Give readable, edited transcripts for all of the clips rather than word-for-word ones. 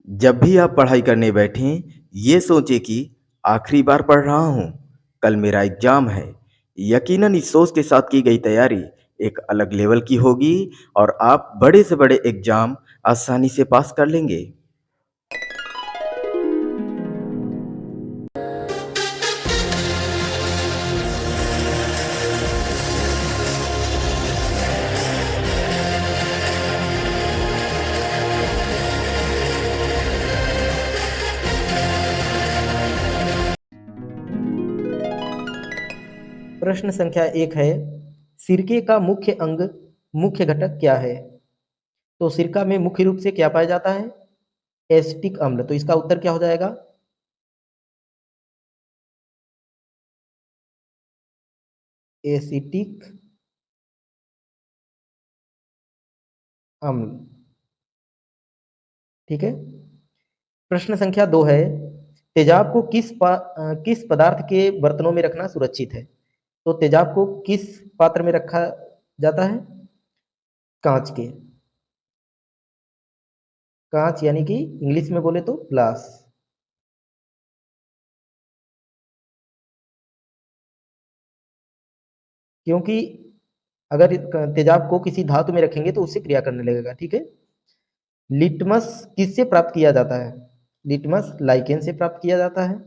जब भी आप पढ़ाई करने बैठें, ये सोचें कि आखिरी बार पढ़ रहा हूँ, कल मेरा एग्ज़ाम है। यकीनन इस सोच के साथ की गई तैयारी एक अलग लेवल की होगी और आप बड़े से बड़े एग्ज़ाम आसानी से पास कर लेंगे। प्रश्न संख्या 1 है, सिरके का मुख्य अंग, मुख्य घटक क्या है? तो सिरका में मुख्य रूप से क्या पाया जाता है? एसिटिक अम्ल। तो इसका उत्तर क्या हो जाएगा? एसिटिक अम्ल। ठीक है। प्रश्न संख्या 2 है, तेजाब को किस पदार्थ के बर्तनों में रखना सुरक्षित है? तो तेजाब को किस पात्र में रखा जाता है? कांच के। कांच यानी कि इंग्लिश में बोले तो ग्लास। क्योंकि अगर तेजाब को किसी धातु में रखेंगे तो उससे क्रिया करने लगेगा। ठीक है। लिटमस किससे प्राप्त किया जाता है? लिटमस लाइकेन से प्राप्त किया जाता है।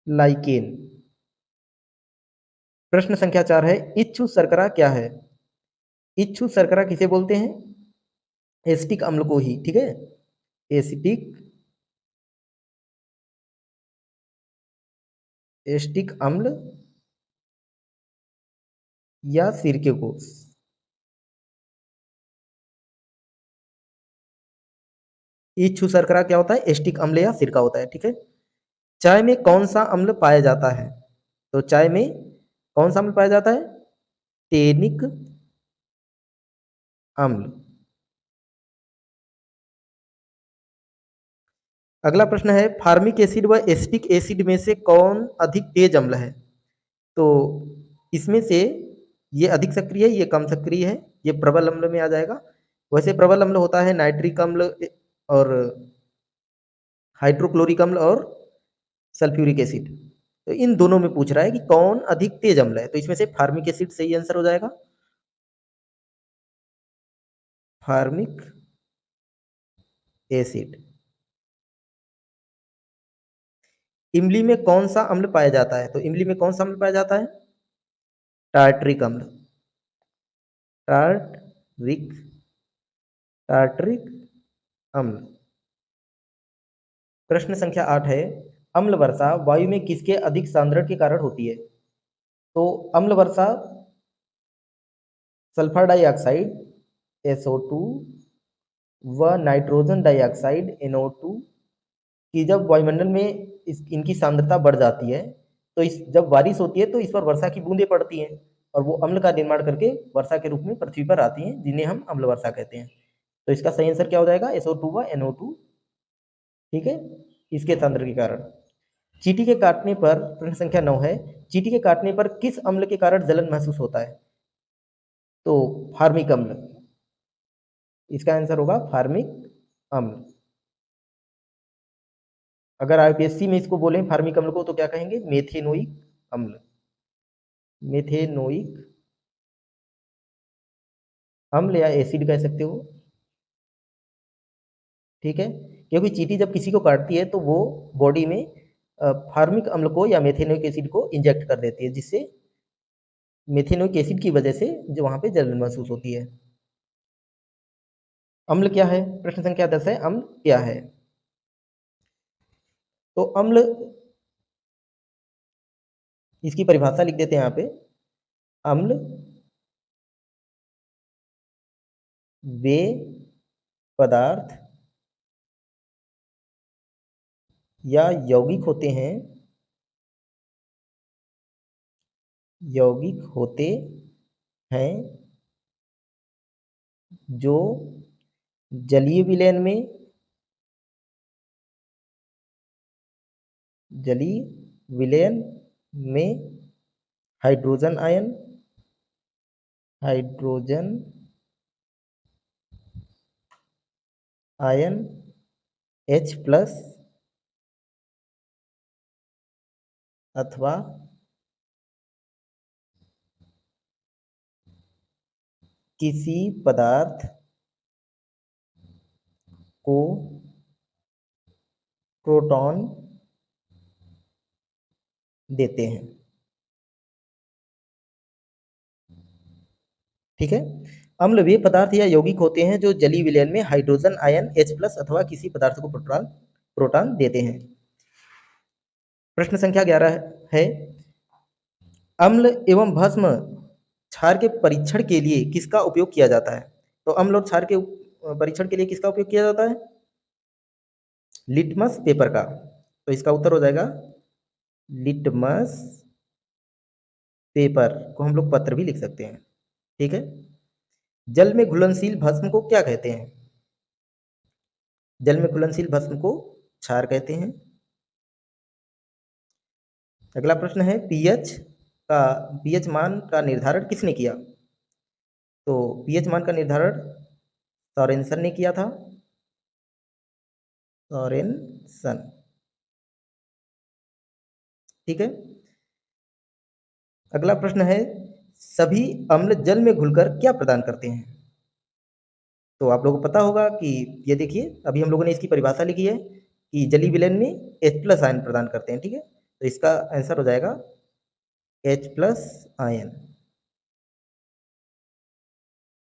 लाइकेन। प्रश्न संख्या 4 है, इच्छु शर्करा क्या है? इच्छु शर्करा किसे बोलते हैं? एसिटिक अम्ल को ही। ठीक है। एसिटिक एसिटिक अम्ल या सिरके को। इच्छु शर्करा क्या होता है? एसिटिक अम्ल या सिरका होता है। ठीक है। चाय में कौन सा अम्ल पाया जाता है? तो चाय में कौन सा अम्ल पाया जाता है? टेनिक अम्ल। अगला प्रश्न है, फार्मिक एसिड व एसिटिक एसिड में से कौन अधिक तेज अम्ल है? तो इसमें से ये अधिक सक्रिय है, ये कम सक्रिय है, ये प्रबल अम्ल में आ जाएगा। वैसे प्रबल अम्ल होता है नाइट्रिक अम्ल और हाइड्रोक्लोरिक अम्ल और सल्फ्यूरिक एसिड। तो इन दोनों में पूछ रहा है कि कौन अधिक तेज अम्ल है, तो इसमें से फार्मिक एसिड सही आंसर हो जाएगा। Formic acid. इमली में कौन सा अम्ल पाया जाता है? तो इमली में कौन सा अम्ल पाया जाता है? टार्ट्रिक अम्ल। टार्ट्रिक टार्ट्रिक अम्ल। प्रश्न संख्या 8 है, अम्ल वर्षा वायु में किसके अधिक सांद्रण के कारण होती है? तो अम्ल वर्षा सल्फर डाइऑक्साइड SO2 व नाइट्रोजन डाइऑक्साइड NO2 कि जब वायुमंडल में इनकी सांद्रता बढ़ जाती है, तो जब बारिश होती है तो इस पर वर्षा की बूंदें पड़ती हैं और वो अम्ल का निर्माण करके वर्षा के रूप में पृथ्वी पर आती हैं, जिन्हें हम अम्ल वर्षा कहते हैं। तो इसका सही आंसर क्या हो जाएगा? SO2 व NO2। ठीक है। इसके सांद्रण के कारण। चींटी के काटने पर, प्रश्न संख्या 9 है, चींटी के काटने पर किस अम्ल के कारण जलन महसूस होता है? तो फार्मिक अम्ल। इसका आंसर होगा फार्मिक अम्ल। अगर आईपीएससी में इसको बोलें फार्मिक अम्ल को तो क्या कहेंगे? मेथेनोइक अम्ल। मेथेनोइक अम्ल या एसिड कह सकते हो। ठीक है। क्योंकि चींटी जब किसी को काटती है तो वो बॉडी में फार्मिक अम्ल को या मेथेनोइक एसिड को इंजेक्ट कर देती है, जिससे मेथेनोइक एसिड की वजह से जो वहां पे जलन महसूस होती है। अम्ल क्या है? प्रश्न संख्या 10 है, अम्ल क्या है? तो अम्ल, इसकी परिभाषा लिख देते हैं यहाँ पे। अम्ल वे पदार्थ या यौगिक होते हैं, यौगिक होते हैं जो जलीय विलयन में, जलीय विलयन में हाइड्रोजन आयन आयन H+ अथवा किसी पदार्थ को प्रोटॉन देते हैं। ठीक है। अम्ल वे पदार्थ या यौगिक होते हैं जो जलीय विलयन में हाइड्रोजन आयन H+ अथवा किसी पदार्थ को प्रोटॉन देते हैं। प्रश्न संख्या 11 है, अम्ल एवं भस्म क्षार के परीक्षण के लिए किसका उपयोग किया जाता है? तो अम्ल और क्षार के परीक्षण के लिए किसका उपयोग किया जाता है? लिटमस पेपर का। तो इसका उत्तर हो जाएगा लिटमस पेपर को हम लोग पत्र भी लिख सकते हैं। ठीक है। जल में घुलनशील भस्म को क्या कहते हैं? जल में घुलनशील भस्म को क्षार कहते हैं। अगला प्रश्न है, पीएच मान का निर्धारण किसने किया? तो पीएच मान का निर्धारण सोरेनसन ने किया था। सोरेनसन। ठीक है। अगला प्रश्न है, सभी अम्ल जल में घुलकर क्या प्रदान करते हैं? तो आप लोगों को पता होगा कि ये देखिए, अभी हम लोगों ने इसकी परिभाषा लिखी है कि जलीय विलयन में H+ आयन प्रदान करते हैं। ठीक है। तो इसका आंसर हो जाएगा H+ आयन।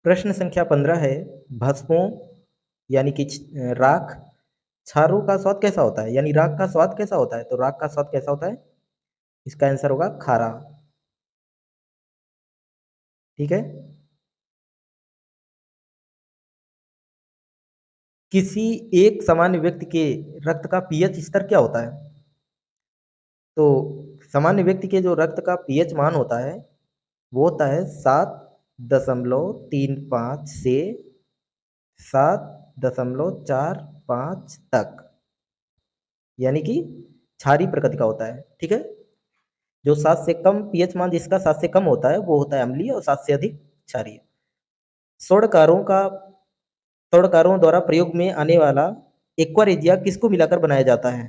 प्रश्न संख्या 15 है, भस्मों यानी कि राख क्षारों का स्वाद कैसा होता है? यानी राख का स्वाद कैसा होता है? तो राख का स्वाद कैसा होता है? इसका आंसर होगा खारा। ठीक है। किसी एक सामान्य व्यक्ति के रक्त का पीएच स्तर क्या होता है? तो सामान्य व्यक्ति के जो रक्त का पीएच मान होता है वो होता है 7.35 से 7.45 तक, यानी कि क्षारीय प्रकृति का होता है। ठीक है। जो 7 से कम पीएच मान जिसका 7 से कम होता है वो होता है अम्लीय, और 7 से अधिक क्षारीय। स्वर्णकारों का स्वर्णकारों द्वारा प्रयोग में आने वाला एक्वारेजिया किसको मिलाकर बनाया जाता है?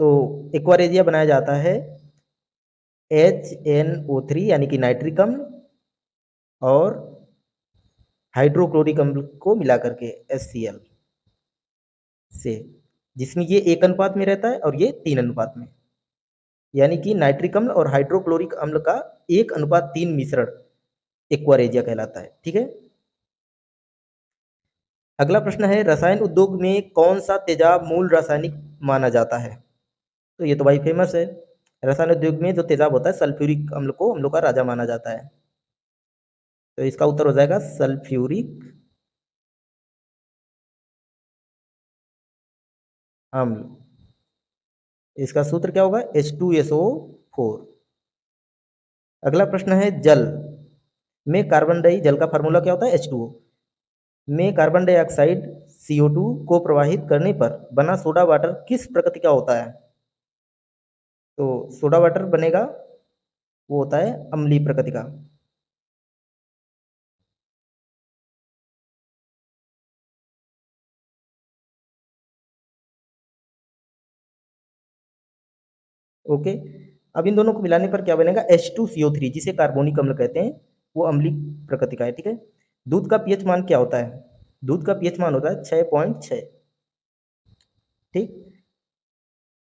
तो एक्वारेजिया बनाया जाता है HNO3 यानी कि नाइट्रिक अम्ल और हाइड्रोक्लोरिक अम्ल को मिलाकर के HCl से, जिसमें ये 1 अनुपात में रहता है और ये 3 अनुपात में, यानी कि नाइट्रिक अम्ल और हाइड्रोक्लोरिक अम्ल का 1:3 मिश्रण एक्वारेजिया कहलाता है। ठीक है। अगला प्रश्न है, रसायन उद्योग में कौन सा तेजाब मूल रासायनिक माना जाता है? तो ये तो भाई फेमस है। रसायन उद्योग में जो तेजाब होता है सल्फ्यूरिक अम्ल को हम लोग का राजा माना जाता है। तो इसका उत्तर हो जाएगा सल्फ्यूरिक अम्ल। इसका सूत्र क्या होगा? H2SO4। अगला प्रश्न है, जल का फार्मूला क्या होता है? H2O में कार्बन डाइऑक्साइड CO2 को प्रवाहित करने पर बना सोडा वाटर किस प्रकृति का होता है? तो सोडा वाटर बनेगा, वो होता है अम्लीय प्रकृति का। ओके। अब इन दोनों को मिलाने पर क्या बनेगा? H2CO3, जिसे कार्बोनिक अम्ल कहते हैं, वो अम्लीय प्रकृति का है। ठीक है। दूध का पीएच मान क्या होता है? दूध का पीएच मान होता है 6.6। ठीक।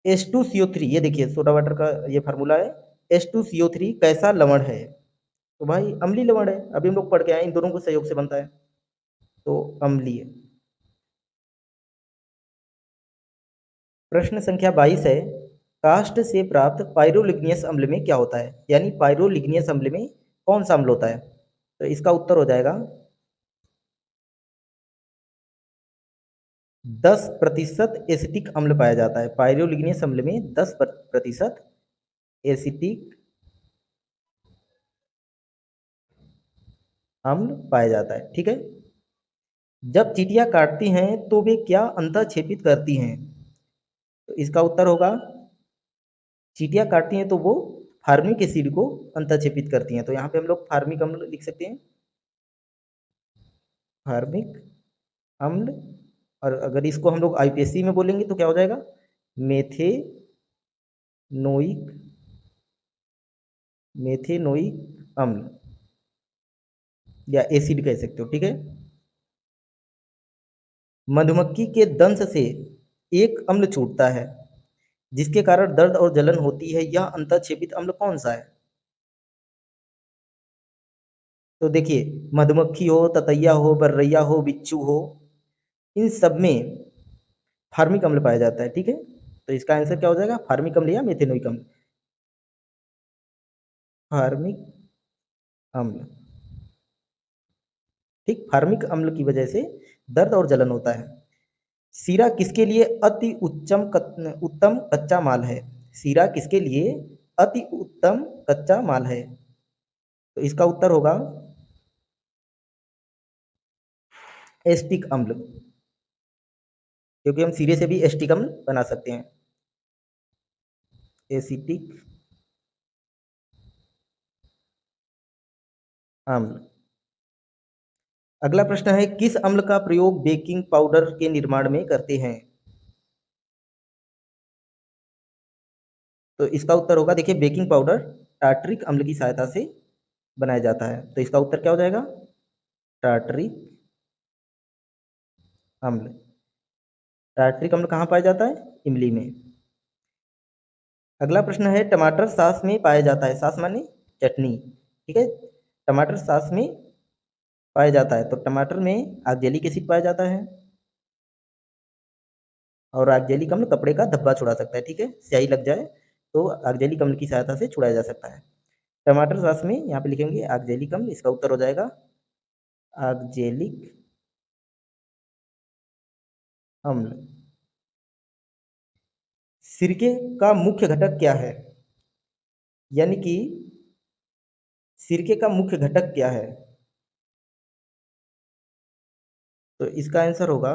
H2CO3, ये देखिए सोडा वाटर का ये फार्मूला है। H2CO3 कैसा लवण है? तो भाई अम्लीय लवण है, अभी हम लोग पढ़ के आए, इन दोनों के सहयोग से बनता है, तो अम्लीय। प्रश्न संख्या 22 है, काष्ठ से प्राप्त पाइरोलिग्नियस अम्ल में क्या होता है? यानी पाइरोलिग्नियस अम्ल में कौन सा अम्ल होता है? तो इसका उत्तर हो जाएगा 10% एसिटिक अम्ल पाया जाता है। पाइरोलिग्नियस अम्ल में 10% एसिटिक अम्ल पाया जाता है। ठीक है। जब चींटियां काटती हैं तो वे क्या अंतःक्षेपित करती हैं? तो इसका उत्तर होगा, चींटियां काटती हैं तो वो फार्मिक एसिड को अंतःक्षेपित करती हैं। तो यहाँ पे हम लोग फार्मिक अम्ल लिख सकते हैं, फार्मिक अम्ल, और अगर इसको हम लोग आईपीएससी में बोलेंगे तो क्या हो जाएगा, मेथेनोइक मेथेनोइक अम्ल या एसिड कह सकते हो, ठीक है। मधुमक्खी के दंश से एक अम्ल छूटता है जिसके कारण दर्द और जलन होती है, यह अंतःक्षेपित अम्ल कौन सा है? तो देखिए, मधुमक्खी हो, ततैया हो, बर्रैया हो, बिच्छू हो, इन सब में फार्मिक अम्ल पाया जाता है, ठीक है। तो इसका आंसर क्या हो जाएगा, फार्मिक अम्ल या मेथेनोइक अम्ल। फार्मिक अम्ल, ठीक, फार्मिक अम्ल की वजह से दर्द और जलन होता है। सीरा किसके लिए अति उत्तम कच्चा माल है? सीरा किसके लिए अति उत्तम कच्चा माल है? तो इसका उत्तर होगा एस्टिक अम्ल, क्योंकि हम सीरे से भी एस्टिक अम्ल बना सकते हैं, एसिटिक अम्ल। अगला प्रश्न है, किस अम्ल का प्रयोग बेकिंग पाउडर के निर्माण में करते हैं? तो इसका उत्तर होगा, देखिए, बेकिंग पाउडर टार्टरिक अम्ल की सहायता से बनाया जाता है। तो इसका उत्तर क्या हो जाएगा, टार्टरिक अम्ल। टार्टरिक अम्ल कहाँ पाया जाता है, इमली में। अगला प्रश्न है, टमाटर सॉस में पाया जाता है, सॉस माने चटनी, ठीक है। टमाटर सॉस में पाया जाता है, तो टमाटर में ऑक्जेलिक एसिड पाया जाता है, और ऑक्जेलिक अम्ल कपड़े का धब्बा छुड़ा सकता है, ठीक है। स्याही लग जाए तो ऑक्जेलिक अम्ल की सहायता से छुड़ाया जा सकता है। टमाटर सॉस में यहाँ पे लिखेंगे ऑक्जेलिक अम्ल, इसका उत्तर हो जाएगा ऑक्जेलिक अम्ल। सिरके का मुख्य घटक क्या है? यानी कि सिरके का मुख्य घटक क्या है? तो इसका आंसर होगा,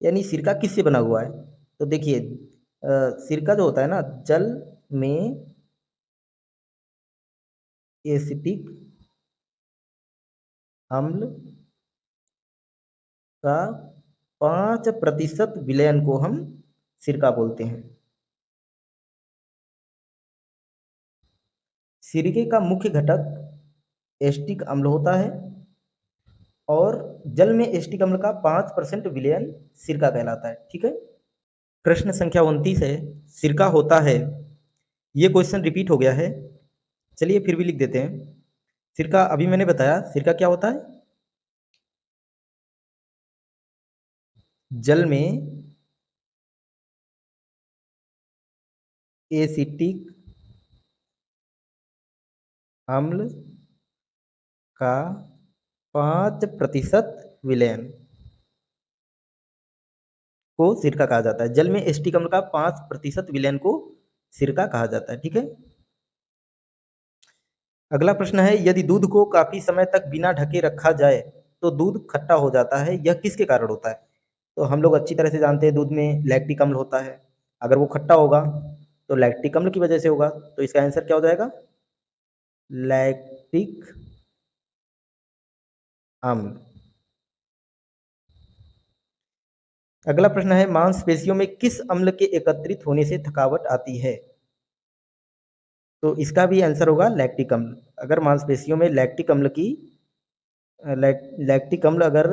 यानी सिरका किससे बना हुआ है? तो देखिए, सिरका जो होता है ना, जल में एसिटिक अम्ल का 5% विलयन को हम सिरका बोलते हैं। सिरके का मुख्य घटक एस्टिक अम्ल होता है, और जल में एस्टिक अम्ल का 5% विलयन सिरका कहलाता है, ठीक है। प्रश्न संख्या 29 है, सिरका होता है, ये क्वेश्चन रिपीट हो गया है, चलिए फिर भी लिख देते हैं। सिरका, अभी मैंने बताया सिरका क्या होता है, जल में एसिटिक अम्ल का 5% विलयन को सिरका कहा जाता है। जल में एसिटिक अम्ल का 5% विलयन को सिरका कहा जाता है, ठीक है। अगला प्रश्न है, यदि दूध को काफी समय तक बिना ढके रखा जाए तो दूध खट्टा हो जाता है, यह किसके कारण होता है? तो हम लोग अच्छी तरह से जानते हैं, दूध में लैक्टिक अम्ल होता है, अगर वो खट्टा होगा तो लैक्टिक अम्ल की वजह से होगा। तो इसका आंसर क्या हो जाएगा, लैक्टिक अम्ल। अगला प्रश्न है, मांसपेशियों में किस अम्ल के एकत्रित होने से थकावट आती है? तो इसका भी आंसर होगा लैक्टिक अम्ल। अगर मांसपेशियों में लैक्टिक अम्ल की लैक्टिक अम्ल अगर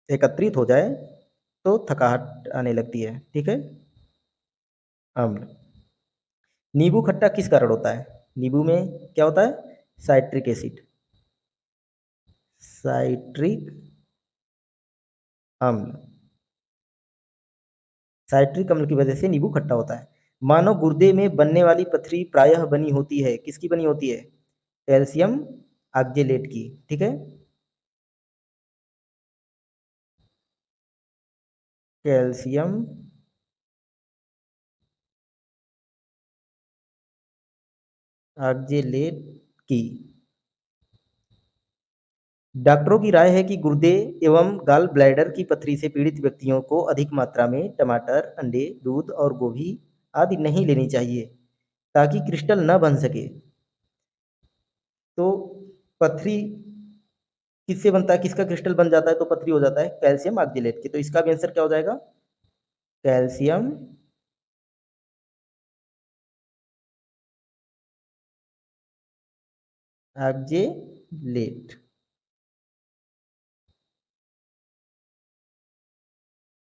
एकत्रित हो जाए तो थकावट आने लगती है, ठीक है। अम्ल। नींबू खट्टा किस कारण होता है? नींबू में क्या होता है, साइट्रिक एसिड, साइट्रिक अम्ल। साइट्रिक अम्ल की वजह से नींबू खट्टा होता है। मानव गुर्दे में बनने वाली पथरी प्रायः बनी होती है, किसकी बनी होती है? कैल्शियम ऑक्जेलेट की, ठीक है। कैल्शियम ऑक्जेलेट की। डॉक्टरों की राय है कि गुर्दे एवं गॉल ब्लैडर की पथरी से पीड़ित व्यक्तियों को अधिक मात्रा में टमाटर, अंडे, दूध और गोभी आदि नहीं लेनी चाहिए ताकि क्रिस्टल न बन सके। तो पथरी किससे बनता है, किसका क्रिस्टल बन जाता है तो पथरी हो जाता है, कैल्शियम ऑक्जेलेट के। तो इसका भी आंसर क्या हो जाएगा, कैल्शियम ऑक्जेलेट,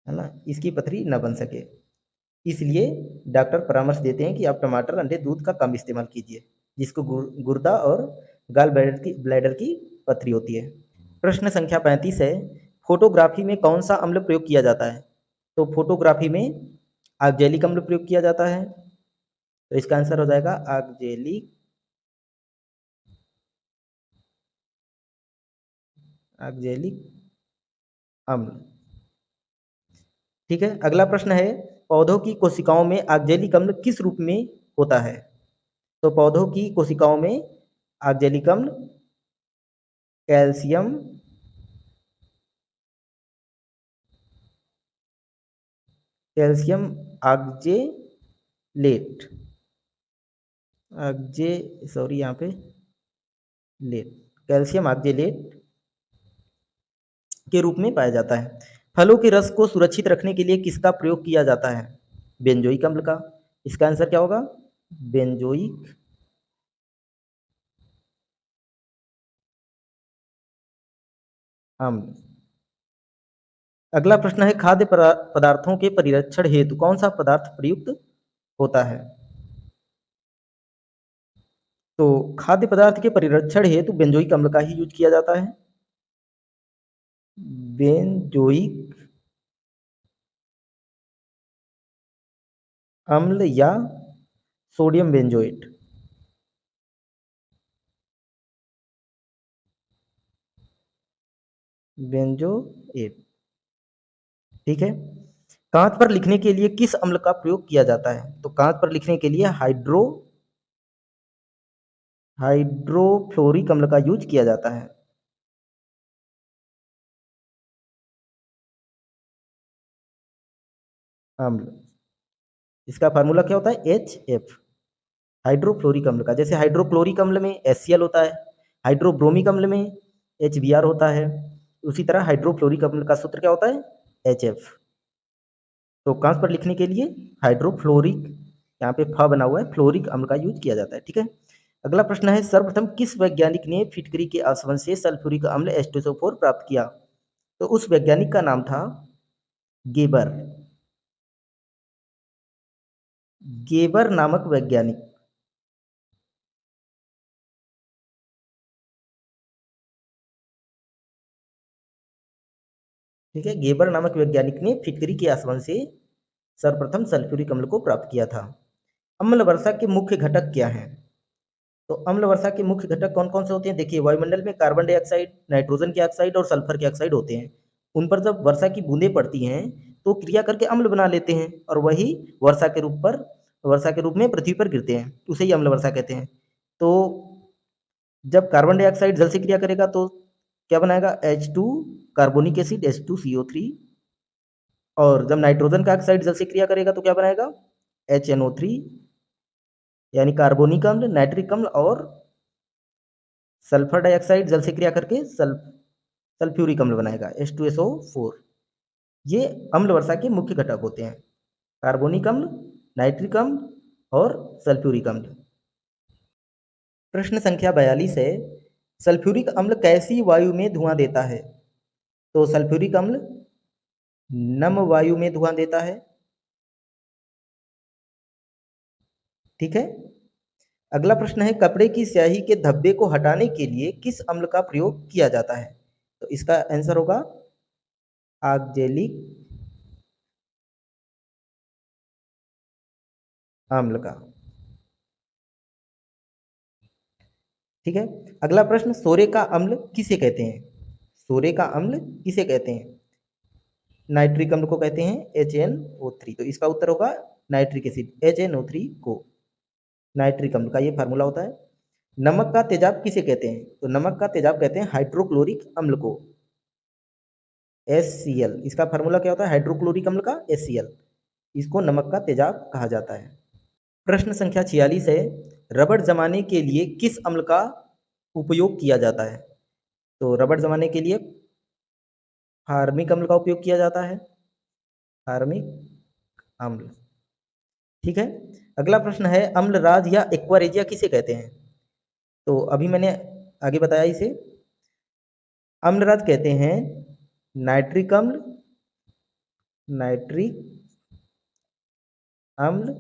है ना, इसकी पथरी ना बन सके। इसलिए डॉक्टर परामर्श देते हैं कि आप टमाटर, अंडे, दूध का कम इस्तेमाल कीजिए, जिसको गुर्दा और गाल ब्लैडर की पथरी होती है। प्रश्न संख्या 35 है, फोटोग्राफी में कौन सा अम्ल प्रयोग किया जाता है? तो फोटोग्राफी में ऑक्जेलिक अम्ल प्रयोग किया जाता है। तो इसका आंसर हो जाएगा ऑक्जेलिक ऑक्जेलिक अम्ल। ठीक है, अगला प्रश्न है, पौधों की कोशिकाओं में ऑक्जेलिक अम्ल किस रूप में होता है? तो पौधों की कोशिकाओं में ऑक्जेलिक अम्ल कैल्शियम कैल्शियम ऑक्जेलेट ऑक्जे सॉरी यहाँ पे लेट कैल्शियम ऑक्जेलेट के रूप में पाया जाता है। फलों के रस को सुरक्षित रखने के लिए किसका प्रयोग किया जाता है? बेंजोइक अम्ल का। इसका आंसर क्या होगा, बेंजोइक अम्ल। अगला प्रश्न है, खाद्य पदार्थों के परिरक्षण हेतु कौन सा पदार्थ प्रयुक्त होता है? तो खाद्य पदार्थ के परिरक्षण हेतु बेंजोइक अम्ल का ही यूज किया जाता है। बेंजोइक अम्ल या सोडियम बेंजोएट। बेंजोएट, ठीक है। कांच पर लिखने के लिए किस अम्ल का प्रयोग किया जाता है? तो कांच पर लिखने के लिए हाइड्रोफ्लोरिक अम्ल का यूज किया जाता है। अम्ल, इसका फार्मूला क्या होता है, HF, हाइड्रोफ्लोरिक अम्ल का। जैसे हाइड्रोक्लोरिक अम्ल में HCl होता है, हाइड्रोब्रोमिक अम्ल में HBr होता है, उसी तरह हाइड्रोफ्लोरिक अम्ल का सूत्र क्या होता है, HF। तो कांच पर लिखने के लिए हाइड्रोफ्लोरिक, यहाँ पे फ बना हुआ है, फ्लोरिक अम्ल का यूज किया जाता है, ठीक है। अगला प्रश्न है, सर्वप्रथम किस वैज्ञानिक ने फिटकरी के आसवन से सल्फ्यूरिक अम्ल H2SO4 प्राप्त किया? तो उस वैज्ञानिक का नाम था गेबर। गेबर नामक वैज्ञानिक, ठीक है, गेबर नामक वैज्ञानिक ने फिटकरी के आसवन से सर्वप्रथम सल्फ्यूरिक अम्ल को प्राप्त किया था। अम्ल वर्षा के मुख्य घटक क्या हैं? तो अम्ल वर्षा के मुख्य घटक कौन कौन से होते हैं? देखिए, वायुमंडल में कार्बन डाइऑक्साइड, नाइट्रोजन के ऑक्साइड और सल्फर के ऑक्साइड होते हैं। उन पर जब वर्षा की बूंदें पड़ती हैं तो क्रिया करके अम्ल बना लेते हैं, और वही वर्षा के रूप में पृथ्वी पर गिरते हैं, उसे ही अम्ल वर्षा कहते हैं। तो जब कार्बन डाइऑक्साइड जल से क्रिया करेगा तो क्या बनाएगा, H2 कार्बोनिक एसिड H2CO3, और जब नाइट्रोजन का ऑक्साइड जल से क्रिया करेगा तो क्या बनाएगा, HNO3, यानी कार्बोनिक अम्ल, नाइट्रिक अम्ल, और सल्फर डाइऑक्साइड जल से क्रिया करके सल्फ्यूरिक अम्ल बनाएगा H2SO4। ये अम्ल वर्षा के मुख्य घटक होते हैं, कार्बोनिक अम्ल, नाइट्रिक अम्ल और सल्फ्यूरिक अम्ल। प्रश्न संख्या 42 है, सल्फ्यूरिक अम्ल कैसी वायु में धुआं देता है? तो सल्फ्यूरिक अम्ल नम वायु में धुआं देता है, ठीक है। अगला प्रश्न है, कपड़े की स्याही के धब्बे को हटाने के लिए किस अम्ल का प्रयोग किया जाता है? तो इसका आंसर होगा ऑक्जेलिक अम्ल का, ठीक है। अगला प्रश्न, सोरे का अम्ल किसे कहते हैं? सोरे का अम्ल किसे कहते हैं? नाइट्रिक अम्ल को कहते हैं HNO3। तो इसका उत्तर होगा नाइट्रिक एसिड, HNO3 को नाइट्रिक अम्ल का ये फार्मूला होता है। नमक का तेजाब किसे कहते हैं? तो नमक का तेजाब कहते हैं हाइड्रोक्लोरिक अम्ल को, HCl। इसका फार्मूला क्या होता है, हाइड्रोक्लोरिक अम्ल का HCl, इसको नमक का तेजाब कहा जाता है। प्रश्न संख्या 46 है, रबड़ जमाने के लिए किस अम्ल का उपयोग किया जाता है? तो रबड़ जमाने के लिए फार्मिक अम्ल का उपयोग किया जाता है, फार्मिक अम्ल। ठीक है। अगला प्रश्न है, अम्लराज या एक्वारेजिया किसे कहते हैं? तो अभी मैंने आगे बताया इसे। अम्लराज कहते हैं नाइट्रिक अम्ल, नाइट्रिक अम्ल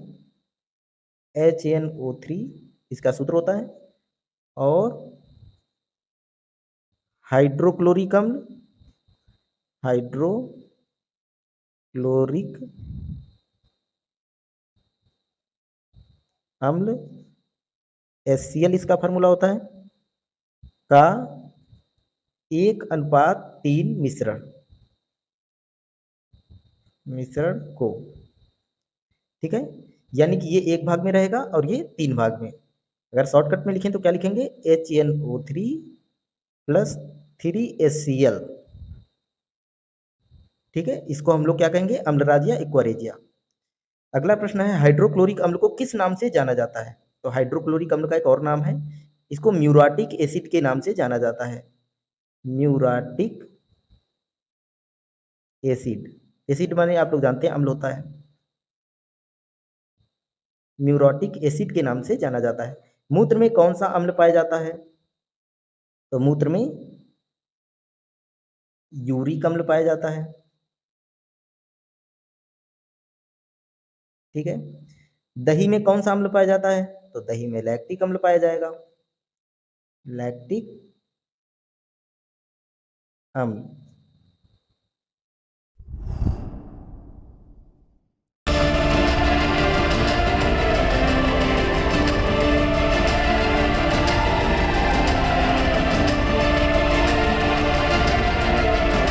HNO3 इसका सूत्र होता है, और हाइड्रोक्लोरिक अम्ल, हाइड्रोक्लोरिक अम्ल HCl इसका फार्मूला होता है, का 1:3 मिश्रण को। ठीक है, यानी कि ये एक भाग में रहेगा और ये 3 भाग में। अगर शॉर्टकट में लिखें तो क्या लिखेंगे? HNO3 plus 3HCl। ठीक है, इसको हम लोग क्या कहेंगे? अम्लराज या एक्वारेजिया। अगला प्रश्न है, हाइड्रोक्लोरिक अम्ल को किस नाम से जाना जाता है? तो हाइड्रोक्लोरिक अम्ल का एक और नाम है, इसको म्यूराटिक एसिड के नाम से जाना जाता है। म्यूराटिक एसिड, एसिड माने आप लोग जानते हैं अम्ल होता है, म्यूराटिक एसिड के नाम से जाना जाता है। मूत्र में कौन सा अम्ल पाया जाता है? तो मूत्र में यूरिक अम्ल पाया जाता है। ठीक है। दही में कौन सा अम्ल पाया जाता है? तो दही में लैक्टिक अम्ल पाया जाएगा, लैक्टिक अम्ल।